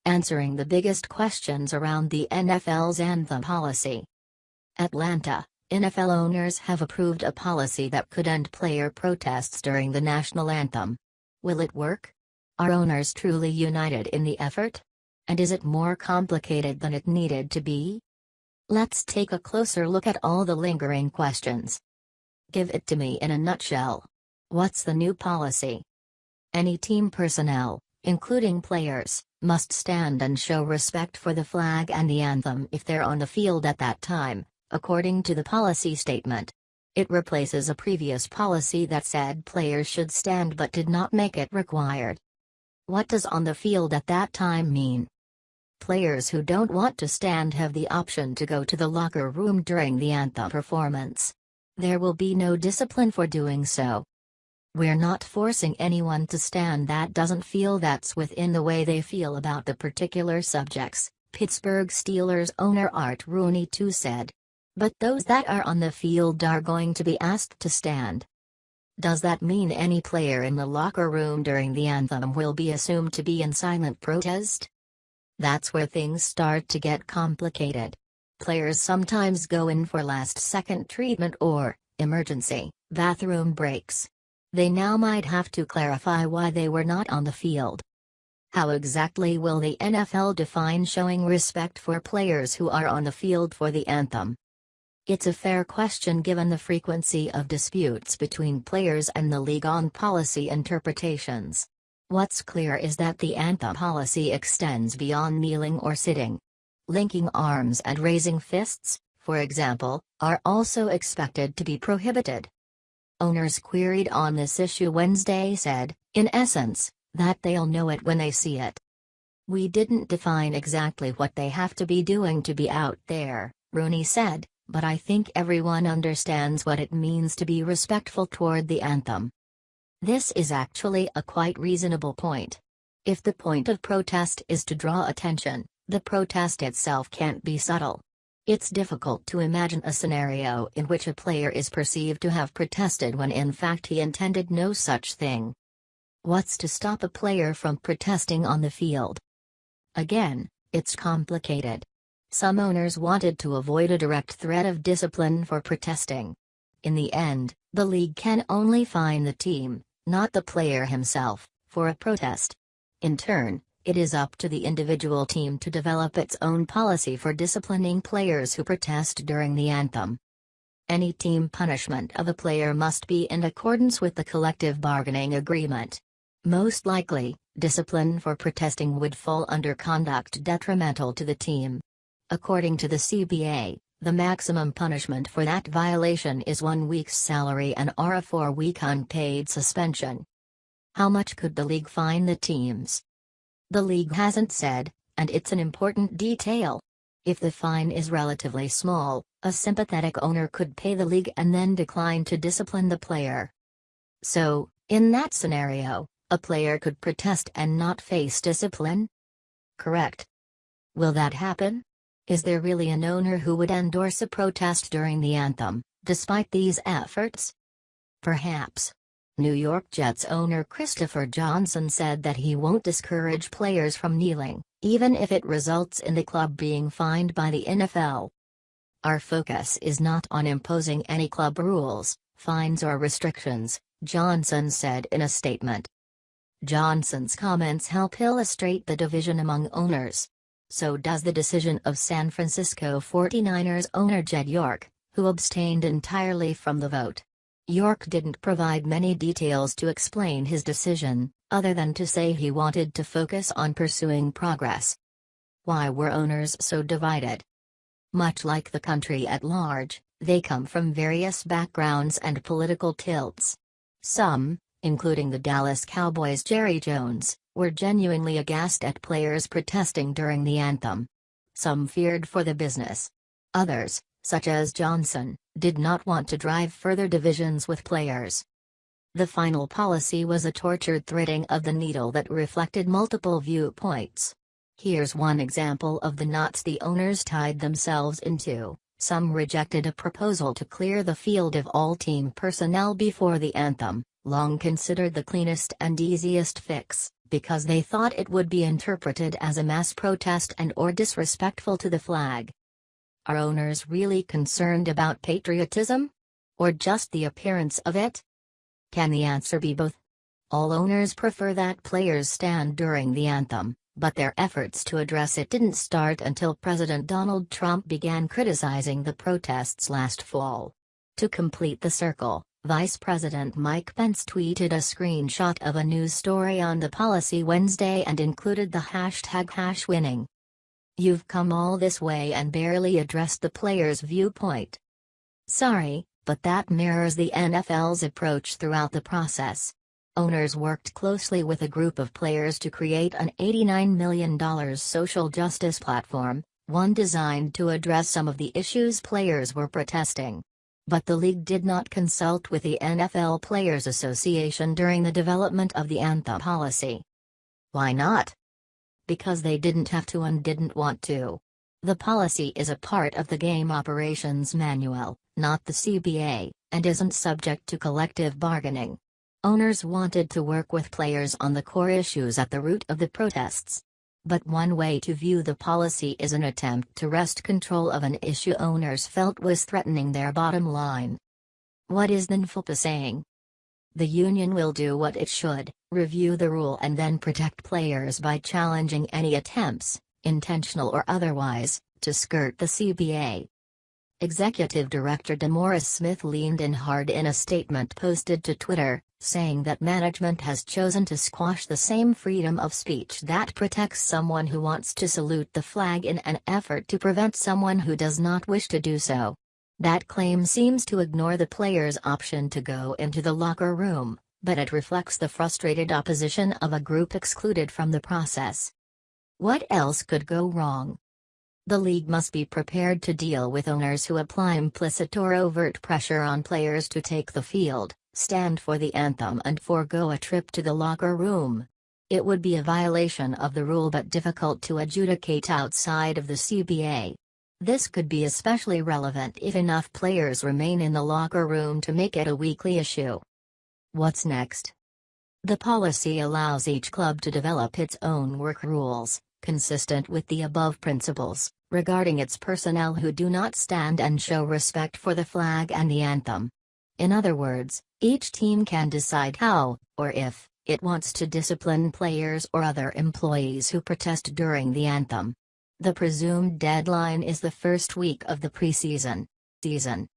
Answering the biggest questions around the NFL's anthem policy. Atlanta, NFL owners have approved a policy that could end player protests during the national anthem. Will it work? Are owners truly united in the effort? And is it more complicated than it needed to be? Let's take a closer look at all the lingering questions. Give it to me in a nutshell. What's the new policy? Any team personnel, including players, must stand and show respect for the flag and the anthem if they're on the field at that time, according to the policy statement. It replaces a previous policy that said players should stand but did not make it required. What does "on the field at that time" mean? Players who don't want to stand have the option to go to the locker room during the anthem performance. There will be no discipline for doing so. We're not forcing anyone to stand that doesn't feel that's within the way they feel about the particular subjects, Pittsburgh Steelers owner Art Rooney too said. But those that are on the field are going to be asked to stand. Does that mean any player in the locker room during the anthem will be assumed to be in silent protest? That's where things start to get complicated. Players sometimes go in for last-second treatment or emergency bathroom breaks. They now might have to clarify why they were not on the field. How exactly will the NFL define showing respect for players who are on the field for the anthem? It's a fair question given the frequency of disputes between players and the league on policy interpretations. What's clear is that the anthem policy extends beyond kneeling or sitting. Linking arms and raising fists, for example, are also expected to be prohibited. Owners queried on this issue Wednesday said, in essence, that they'll know it when they see it. "We didn't define exactly what they have to be doing to be out there," Rooney said, "but I think everyone understands what it means to be respectful toward the anthem." This is actually a quite reasonable point. If the point of protest is to draw attention, the protest itself can't be subtle. It's difficult to imagine a scenario in which a player is perceived to have protested when in fact he intended no such thing. What's to stop a player from protesting on the field? Again, it's complicated. Some owners wanted to avoid a direct threat of discipline for protesting. In the end, the league can only fine the team, not the player himself, for a protest. In turn, it is up to the individual team to develop its own policy for disciplining players who protest during the anthem. Any team punishment of a player must be in accordance with the collective bargaining agreement. Most likely, discipline for protesting would fall under conduct detrimental to the team. According to the CBA, the maximum punishment for that violation is 1 week's salary and/or a 4-week unpaid suspension. How much could the league fine the teams? The league hasn't said, and it's an important detail. If the fine is relatively small, a sympathetic owner could pay the league and then decline to discipline the player. So, in that scenario, a player could protest and not face discipline? Correct. Will that happen? Is there really an owner who would endorse a protest during the anthem, despite these efforts? Perhaps. New York Jets owner Christopher Johnson said that he won't discourage players from kneeling, even if it results in the club being fined by the NFL. "Our focus is not on imposing any club rules, fines or restrictions," Johnson said in a statement. Johnson's comments help illustrate the division among owners. So does the decision of San Francisco 49ers owner Jed York, who abstained entirely from the vote. York didn't provide many details to explain his decision, other than to say he wanted to focus on pursuing progress. Why were owners so divided? Much like the country at large, they come from various backgrounds and political tilts. Some, including the Dallas Cowboys' Jerry Jones, were genuinely aghast at players protesting during the anthem. Some feared for the business. Others, such as Johnson, did not want to drive further divisions with players. The final policy was a tortured threading of the needle that reflected multiple viewpoints. Here's one example of the knots the owners tied themselves into. Some rejected a proposal to clear the field of all team personnel before the anthem, long considered the cleanest and easiest fix, because they thought it would be interpreted as a mass protest and/or disrespectful to the flag. Are owners really concerned about patriotism? Or just the appearance of it? Can the answer be both? All owners prefer that players stand during the anthem, but their efforts to address it didn't start until President Donald Trump began criticizing the protests last fall. To complete the circle, Vice President Mike Pence tweeted a screenshot of a news story on the policy Wednesday and included the hashtag #winning. You've come all this way and barely addressed the players' viewpoint. Sorry, but that mirrors the NFL's approach throughout the process. Owners worked closely with a group of players to create an $89 million social justice platform, one designed to address some of the issues players were protesting. But the league did not consult with the NFL Players Association during the development of the anthem policy. Why not? Because they didn't have to and didn't want to. The policy is a part of the Game Operations Manual, not the CBA, and isn't subject to collective bargaining. Owners wanted to work with players on the core issues at the root of the protests. But one way to view the policy is an attempt to wrest control of an issue owners felt was threatening their bottom line. What is the NFLPA saying? The union will do what it should, review the rule and then protect players by challenging any attempts, intentional or otherwise, to skirt the CBA. Executive Director DeMaurice Smith leaned in hard in a statement posted to Twitter, saying that management has chosen to squash the same freedom of speech that protects someone who wants to salute the flag in an effort to prevent someone who does not wish to do so. That claim seems to ignore the players' option to go into the locker room, but it reflects the frustrated opposition of a group excluded from the process. What else could go wrong? The league must be prepared to deal with owners who apply implicit or overt pressure on players to take the field, stand for the anthem and forego a trip to the locker room. It would be a violation of the rule but difficult to adjudicate outside of the CBA. This could be especially relevant if enough players remain in the locker room to make it a weekly issue. What's next? The policy allows each club to develop its own work rules, consistent with the above principles, regarding its personnel who do not stand and show respect for the flag and the anthem. In other words, each team can decide how, or if, it wants to discipline players or other employees who protest during the anthem. The presumed deadline is the first week of the preseason.